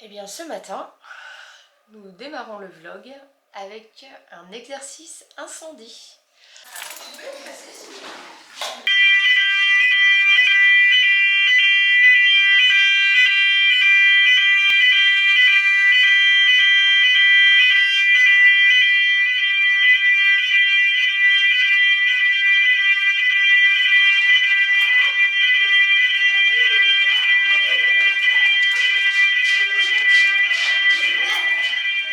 Eh bien ce matin, nous démarrons le vlog avec un exercice incendie.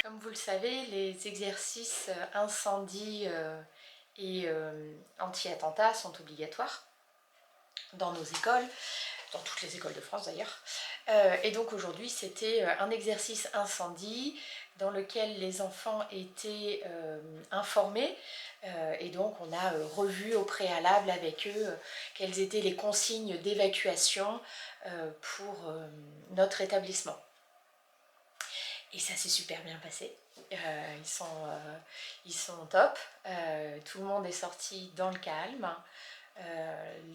Comme vous le savez, les exercices incendie et anti-attentat sont obligatoires dans nos écoles, dans toutes les écoles de France d'ailleurs. Et donc aujourd'hui c'était un exercice incendie dans lequel les enfants étaient informés et donc on a revu au préalable avec eux quelles étaient les consignes d'évacuation pour notre établissement. Et ça s'est super bien passé. Ils sont top. Tout le monde est sorti dans le calme.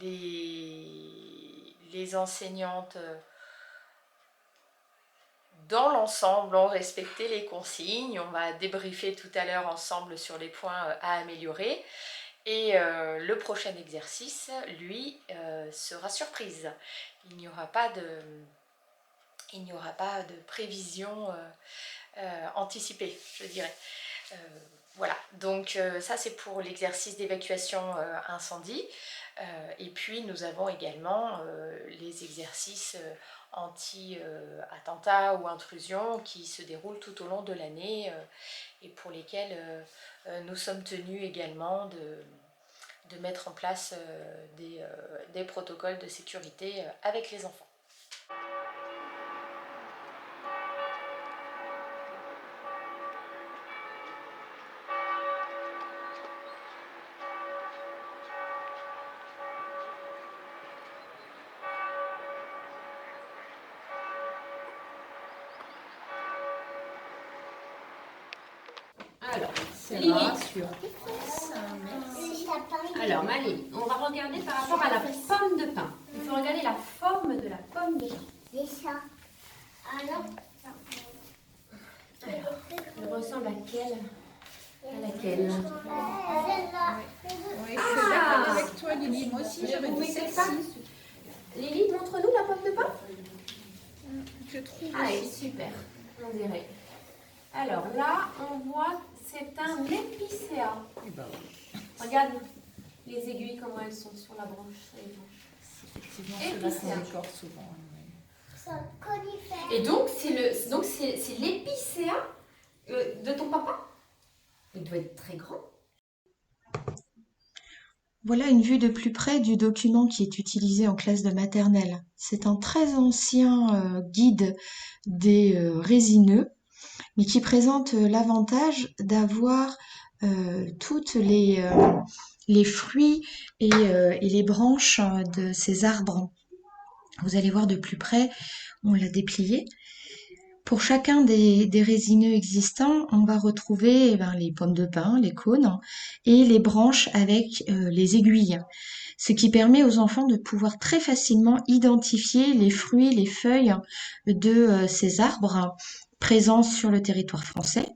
Les enseignantes, dans l'ensemble, ont respecté les consignes. On va débriefer tout à l'heure ensemble sur les points à améliorer. Et le prochain exercice, lui, sera surprise. Il n'y aura pas de prévision anticipée, je dirais. Voilà, donc ça c'est pour l'exercice d'évacuation incendie. Et puis nous avons également les exercices anti-attentat ou intrusion qui se déroulent tout au long de l'année et pour lesquels nous sommes tenus également de mettre en place des protocoles de sécurité avec les enfants. Alors, Lily, alors Mali, on va regarder par rapport à la pomme de pin. Il faut regarder la forme de la pomme de pin. Alors, elle ressemble à quelle? À laquelle? Oui, je suis d'accord avec toi, Lily. Moi aussi, j'avais dit ça. Lily, montre-nous la pomme de pin. Je trouve Allez, aussi. super, on dirait. Alors là, on voit, c'est un épicéa. Regarde les aiguilles, comment elles sont sur la branche. Effectivement, ceux-là qu'on décore souvent. Et donc, c'est l'épicéa de ton papa. Il doit être très grand. Voilà une vue de plus près du document qui est utilisé en classe de maternelle. C'est un très ancien guide des résineux, mais qui présente l'avantage d'avoir toutes les fruits et les branches de ces arbres. Vous allez voir de plus près, on l'a déplié. Pour chacun des résineux existants, on va retrouver les pommes de pin, les cônes et les branches avec les aiguilles, ce qui permet aux enfants de pouvoir très facilement identifier les fruits, les feuilles de ces arbres présents sur le territoire français.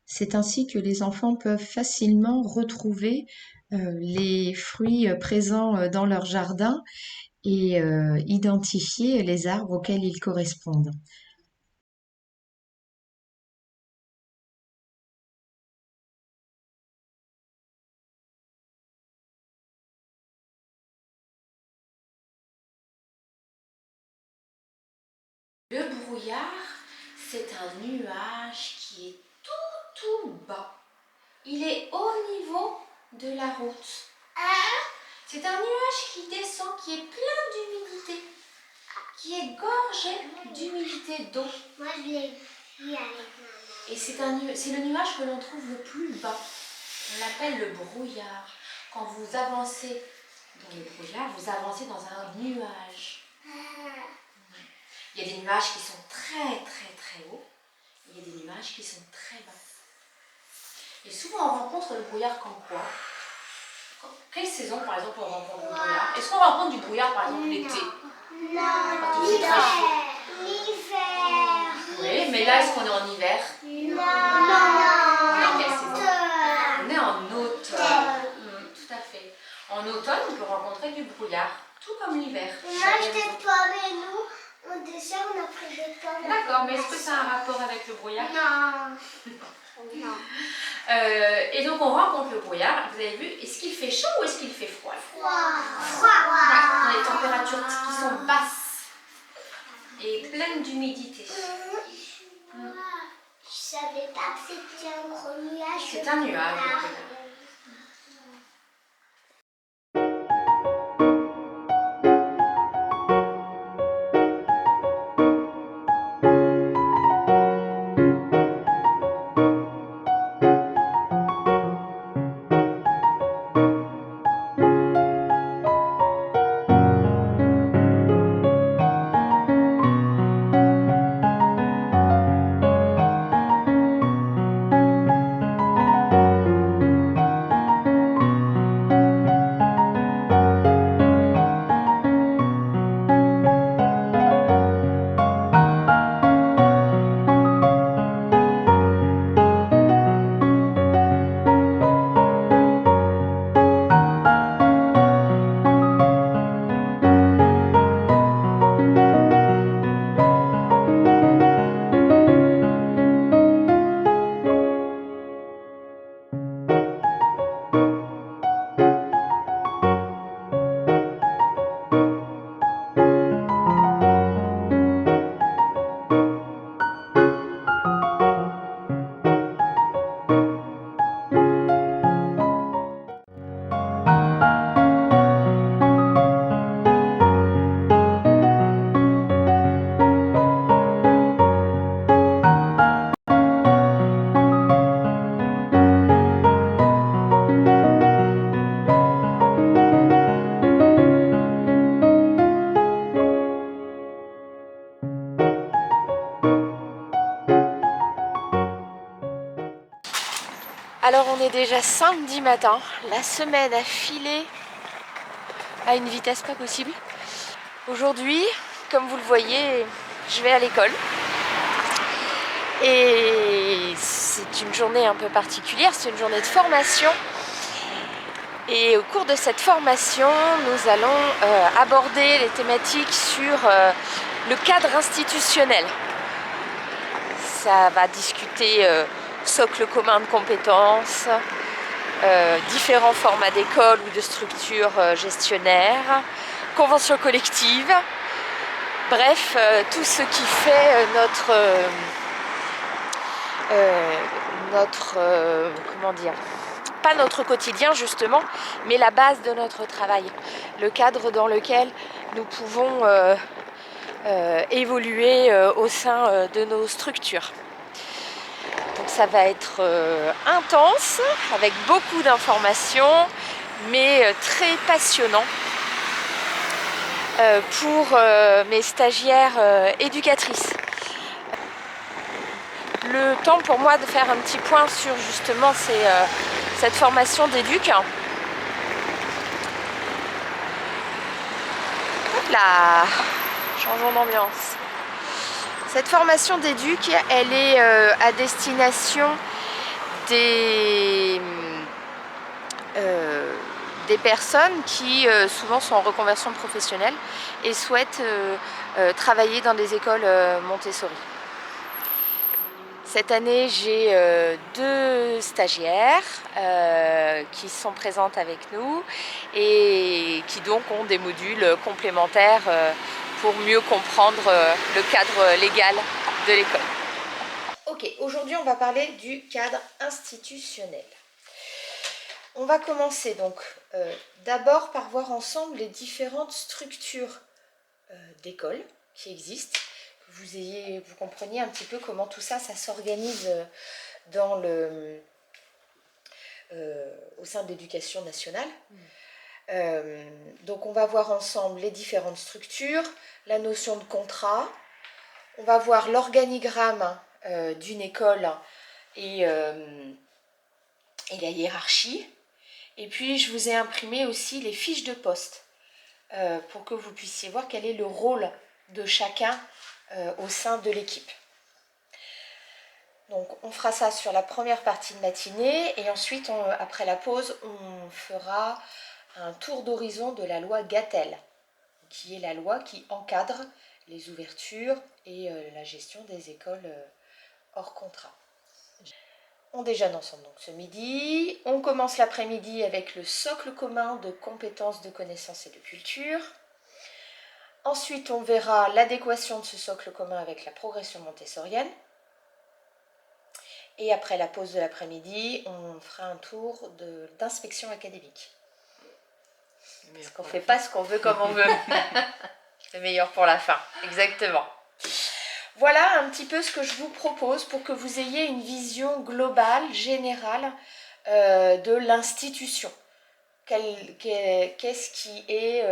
C'est ainsi que les enfants peuvent facilement retrouver les fruits présents dans leur jardin et identifier les arbres auxquels ils correspondent. Le brouillard, c'est un nuage qui est tout bas. Il est au niveau de la route. C'est un nuage qui descend, qui est plein d'humidité, qui est gorgé d'humidité d'eau. Moi, je l'ai vu avec maman. Et c'est le nuage que l'on trouve le plus bas. On l'appelle le brouillard. Quand vous avancez dans le brouillard, vous avancez dans un nuage. Il y a des nuages qui sont très hauts. Il y a des nuages qui sont très bas. Et souvent on rencontre le brouillard comme quoi? Quelle saison par exemple on rencontre le brouillard? Est-ce qu'on rencontre du brouillard par exemple l'été? Non, Quand il fait très chaud. l'hiver. mais là, est-ce qu'on est en hiver? Non. On est en quelle saison? On est en automne. Tout à fait. En automne, on peut rencontrer du brouillard, tout comme l'hiver. On mange des pommes et nous, au dessert, on a pris des pommes. D'accord, mais est-ce que ça a un rapport avec le brouillard? Non. Non. Et donc, on rencontre le brouillard. Vous avez vu, est-ce qu'il fait chaud ou est-ce qu'il fait froid? Froid. On a des températures qui sont basses et pleines d'humidité. Je savais pas que c'était un gros nuage. C'est un nuage. Alors on est déjà samedi matin, la semaine a filé à une vitesse pas possible. Aujourd'hui, comme vous le voyez, je vais à l'école. Et c'est une journée un peu particulière, c'est une journée de formation. Et au cours de cette formation, nous allons aborder les thématiques sur le cadre institutionnel. Ça va discuter socle commun de compétences, différents formats d'écoles ou de structures gestionnaires, conventions collectives, bref, tout ce qui fait comment dire, pas notre quotidien justement, mais la base de notre travail, le cadre dans lequel nous pouvons évoluer au sein de nos structures. Donc ça va être intense, avec beaucoup d'informations, mais très passionnant pour mes stagiaires éducatrices. Le temps pour moi de faire un petit point sur justement cette formation d'éduc. Hop là, changeons d'ambiance. Cette formation d'éduc, elle est à destination des personnes qui souvent sont en reconversion professionnelle et souhaitent travailler dans des écoles Montessori. Cette année, j'ai 2 stagiaires qui sont présentes avec nous et qui donc ont des modules complémentaires pour mieux comprendre le cadre légal de l'école. Ok, aujourd'hui on va parler du cadre institutionnel. On va commencer donc d'abord par voir ensemble les différentes structures d'école qui existent. Vous compreniez un petit peu comment tout ça s'organise au sein de l'éducation nationale. Donc on va voir ensemble les différentes structures, la notion de contrat, on va voir l'organigramme d'une école et la hiérarchie. Et puis je vous ai imprimé aussi les fiches de poste pour que vous puissiez voir quel est le rôle de chacun au sein de l'équipe. Donc on fera ça sur la première partie de matinée et ensuite après la pause on fera un tour d'horizon de la loi Gatel, qui est la loi qui encadre les ouvertures et la gestion des écoles hors contrat. On déjeune ensemble donc ce midi, on commence l'après-midi avec le socle commun de compétences, de connaissances et de culture. Ensuite on verra l'adéquation de ce socle commun avec la progression montessorienne. Et après la pause de l'après-midi, on fera un tour d'inspection académique. Parce qu'on ne fait pas ce qu'on veut comme on veut. C'est meilleur pour la fin, exactement. Voilà un petit peu ce que je vous propose pour que vous ayez une vision globale, générale de l'institution. Qu'est-ce qui est...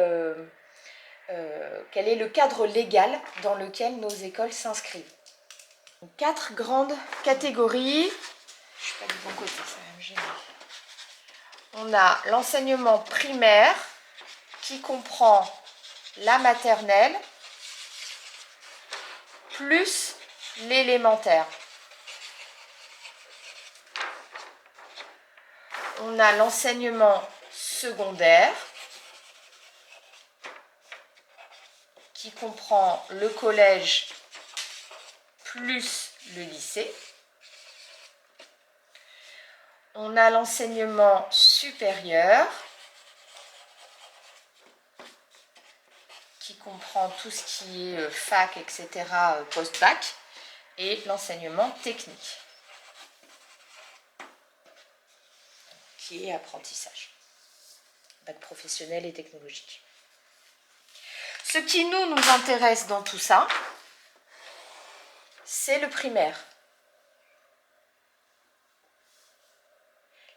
quel est le cadre légal dans lequel nos écoles s'inscrivent. 4 grandes catégories. Je suis pas du bon côté, ça va me gêner. On a l'enseignement primaire qui comprend la maternelle plus l'élémentaire. On a l'enseignement secondaire qui comprend le collège plus le lycée. On a l'enseignement supérieur qui comprend tout ce qui est fac, etc., post-bac, et l'enseignement technique qui est apprentissage, bac professionnel et technologique. Ce qui nous intéresse dans tout ça, c'est le primaire.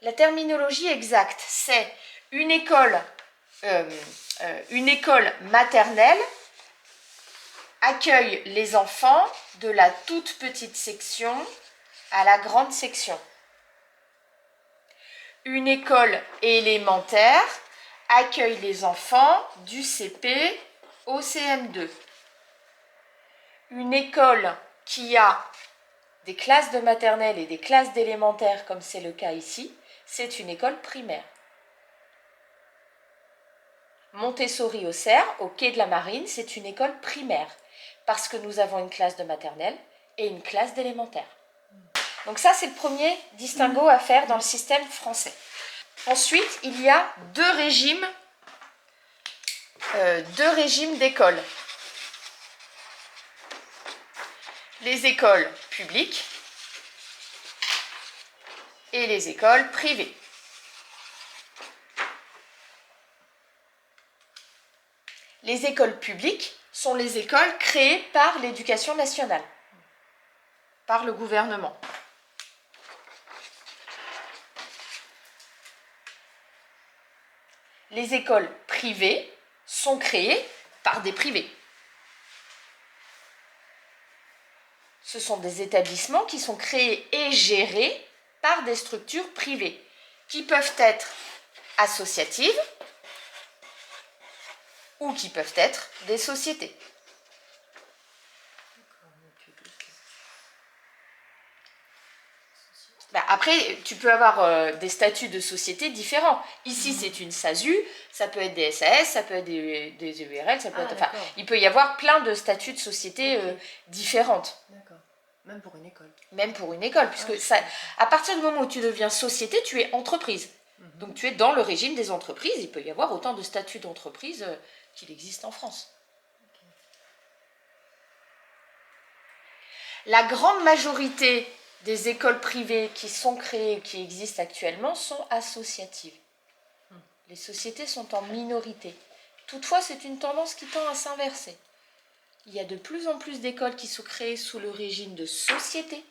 La terminologie exacte, c'est une école maternelle accueille les enfants de la toute petite section à la grande section. Une école élémentaire accueille les enfants du CP au CM2. Une école qui a des classes de maternelle et des classes d'élémentaire, comme c'est le cas ici, c'est une école primaire. Montessori au Cerf, au quai de la Marine, c'est une école primaire, parce que nous avons une classe de maternelle et une classe d'élémentaire. Donc ça, c'est le premier distinguo à faire dans le système français. Ensuite, il y a deux régimes d'écoles. Les écoles publiques et les écoles privées. Les écoles publiques sont les écoles créées par l'Éducation nationale, par le gouvernement. Les écoles privées sont créées par des privés. Ce sont des établissements qui sont créés et gérés par des structures privées, qui peuvent être associatives ou qui peuvent être des sociétés. Après, tu peux avoir des statuts de société différents. Ici, c'est une SASU, ça peut être des SAS, ça peut être des EURL, ça peut être, enfin, il peut y avoir plein de statuts de société différentes. D'accord. Même pour une école. Même pour une école, puisque ça, à partir du moment où tu deviens société, tu es entreprise. Donc tu es dans le régime des entreprises. Il peut y avoir autant de statuts d'entreprise qu'il existe en France. La grande majorité des écoles privées qui sont créées, qui existent actuellement, sont associatives. Les sociétés sont en minorité. Toutefois, c'est une tendance qui tend à s'inverser. Il y a de plus en plus d'écoles qui sont créées sous le régime de sociétés.